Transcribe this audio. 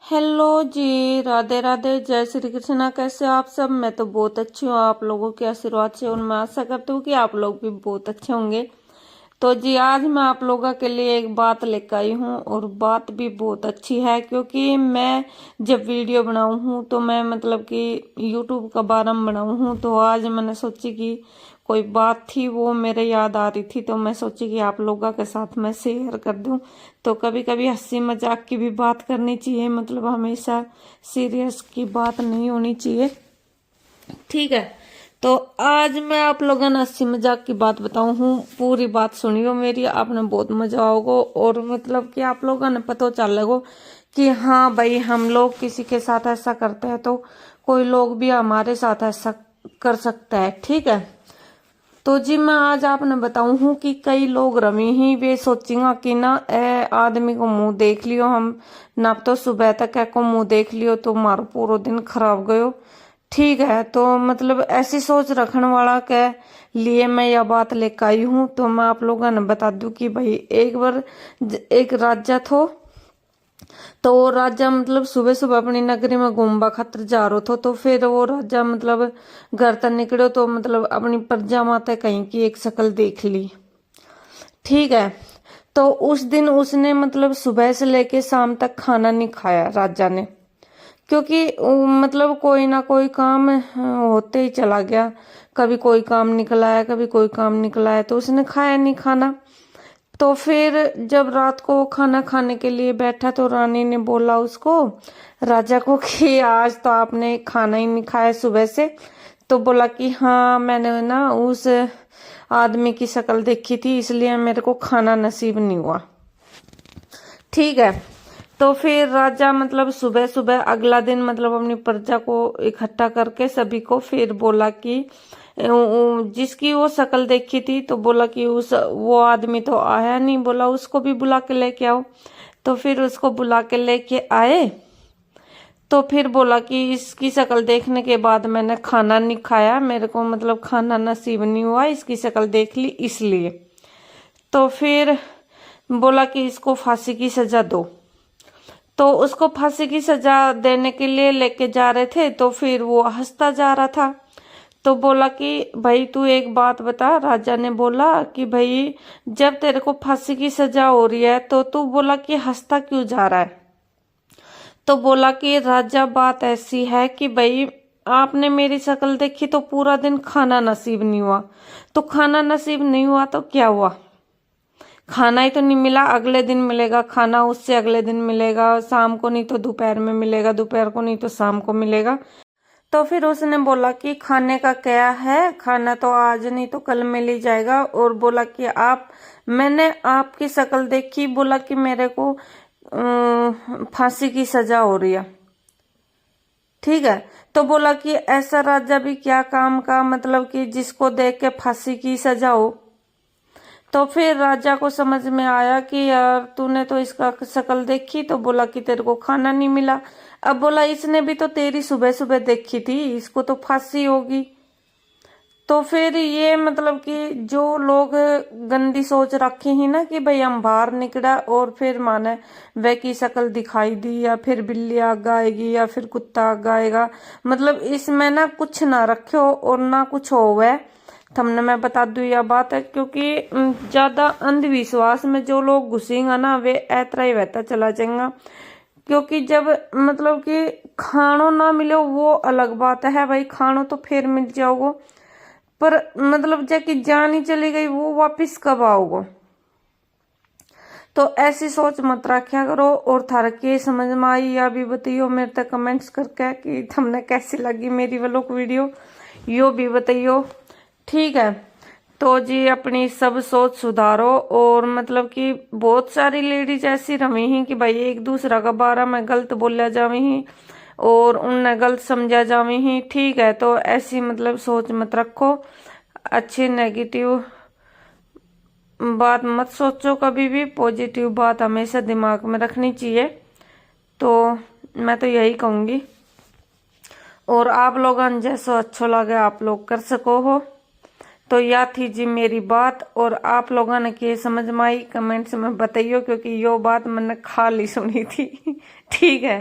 Hello जी, राधे राधे, जय श्री कृष्णा। कैसे हो आप सब? मैं तो बहुत अच्छी हूँ आप लोगों के आशीर्वाद से, और मैं आशा करती हूँ कि आप लोग भी बहुत अच्छे होंगे। तो जी आज मैं आप लोगों के लिए एक बात लेकर आई हूँ, और बात भी बहुत अच्छी है, क्योंकि मैं जब वीडियो बनाऊँ हूँ तो मैं मतलब कि यूट्यूब का बारे में बनाऊँ हूँ। तो आज मैंने सोची कि कोई बात थी वो मेरे याद आ रही थी, तो मैं सोची कि आप लोगों के साथ मैं शेयर कर दूं। तो कभी कभी हंसी मजाक की भी बात करनी चाहिए, मतलब हमेशा सीरियस की बात नहीं होनी चाहिए। ठीक है, तो आज मैं आप लोगों ने हंसी मजाक की बात बताऊं हूँ, पूरी बात सुनियो मेरी, आपने बहुत मजा आओगे। और मतलब कि आप लोगों ने पता चल लगो कि हाँ भाई, हम लोग किसी के साथ ऐसा करते हैं तो कोई लोग भी हमारे साथ ऐसा कर सकता है। ठीक है, तो जी मैं आज आपने बताऊं हूँ कि कई लोग रमी ही वे सोचेंगे कि ना ए आदमी को मुंह देख लियो हम, ना तो सुबह तक को मुंह देख लियो तो मारो पूरा दिन खराब गयो। ठीक है, तो मतलब ऐसी सोच रखने वाला के लिए मैं यह बात लेकर आई हूँ। तो मैं आप लोगों ने बता दूं कि भाई एक बार एक राजा थो, तो वो राजा मतलब सुबह सुबह अपनी नगरी में घूमबा खातर जा रहा था। तो फिर वो राजा मतलब घर तक निकलो तो मतलब अपनी प्रजा माता कहीं की एक शक्ल देख ली। ठीक है, तो उस दिन उसने मतलब सुबह से लेके शाम तक खाना नहीं खाया राजा ने, क्योंकि मतलब कोई ना कोई काम होते ही चला गया। कभी कोई काम निकला है, कभी कोई काम निकला है, तो उसने खाया नहीं खाना। तो फिर जब रात को खाना खाने के लिए बैठा तो रानी ने बोला उसको, राजा को, कि आज तो आपने खाना ही नहीं खाया सुबह से। तो बोला कि हाँ, मैंने ना उस आदमी की शक्ल देखी थी, इसलिए मेरे को खाना नसीब नहीं हुआ। ठीक है, तो फिर राजा मतलब सुबह सुबह अगला दिन मतलब अपनी प्रजा को इकट्ठा करके सभी को फिर बोला कि जिसकी वो शक्ल देखी थी, तो बोला कि उस वो आदमी तो आया नहीं, बोला उसको भी बुला के लेके आओ। तो फिर उसको बुला के लेके आए। तो फिर बोला कि इसकी शक्ल देखने के बाद मैंने खाना नहीं खाया, मेरे को मतलब खाना नसीब नहीं हुआ, इसकी शक्ल देख ली इसलिए। तो फिर बोला कि इसको फांसी की सजा दो। तो उसको फांसी की सजा देने के लिए लेके जा रहे थे, तो फिर वो हंसता जा रहा था। तो बोला कि भाई तू एक बात बता। राजा ने बोला कि भाई जब तेरे को फांसी की सजा हो रही है तो तू बोला कि हंसता क्यों जा रहा है। तो बोला कि राजा बात ऐसी है कि भाई आपने मेरी शक्ल देखी तो पूरा दिन खाना नसीब नहीं हुआ। तो खाना नसीब नहीं हुआ तो क्या हुआ, खाना ही तो नहीं मिला, अगले दिन मिलेगा खाना, उससे अगले दिन मिलेगा, शाम को नहीं तो दोपहर में मिलेगा, दोपहर को नहीं तो शाम को मिलेगा। तो फिर उसने बोला कि खाने का क्या है, खाना तो आज नहीं तो कल मिल ही जाएगा। और बोला कि आप, मैंने आपकी शक्ल देखी, बोला कि मेरे को फांसी की सजा हो रही है। ठीक है, तो बोला कि ऐसा राजा भी क्या काम का, मतलब कि जिसको देख के फांसी की सजा हो। तो फिर राजा को समझ में आया कि यार तूने तो इसका शक्ल देखी, तो बोला कि तेरे को खाना नहीं मिला। अब बोला इसने भी तो तेरी सुबह सुबह देखी थी, इसको तो फांसी होगी। तो फिर ये मतलब कि जो लोग गंदी सोच रखी ही ना कि भाई हम बाहर निकला और फिर माने वह की शक्ल दिखाई दी, या फिर बिल्ली आग आएगी या फिर कुत्ता आग आएगा, मतलब इसमें ना कुछ ना रखो और ना कुछ हो वह तुमने, मैं बता दू यह बात है। क्योंकि ज्यादा अंधविश्वास में जो लोग घुसेंगे ना वे ऐतरा ही बहता चला जाएगा। क्योंकि जब मतलब कि खानो ना मिले वो अलग बात है भाई, खानो तो फिर मिल जाओगे, पर मतलब जब की जान ही चली गई वो वापिस कब आओगे। तो ऐसी सोच मत रखा करो। और थारा के समझ में आई या भी बताइयो मेरे तक कमेंट्स करके कि तुमने कैसी लगी मेरी व्लॉग वीडियो, यो भी बताइयो। ठीक है, तो जी अपनी सब सोच सुधारो। और मतलब कि बहुत सारी लेडीज ऐसी रही हैं कि भाई एक दूसरा का बारे में गलत बोला जावे ही और उन्हें गलत समझा जावे ही। ठीक है, तो ऐसी मतलब सोच मत रखो, अच्छी नेगेटिव बात मत सोचो कभी भी, पॉजिटिव बात हमेशा दिमाग में रखनी चाहिए। तो मैं तो यही कहूंगी, और आप लोगों जैसा अच्छा लगे आप लोग कर सको हो। तो या थी जी मेरी बात, और आप लोगों ने के समझ में आई कमेंट्स में बताइयो, क्योंकि यो बात मैंने खाली सुनी थी। ठीक है।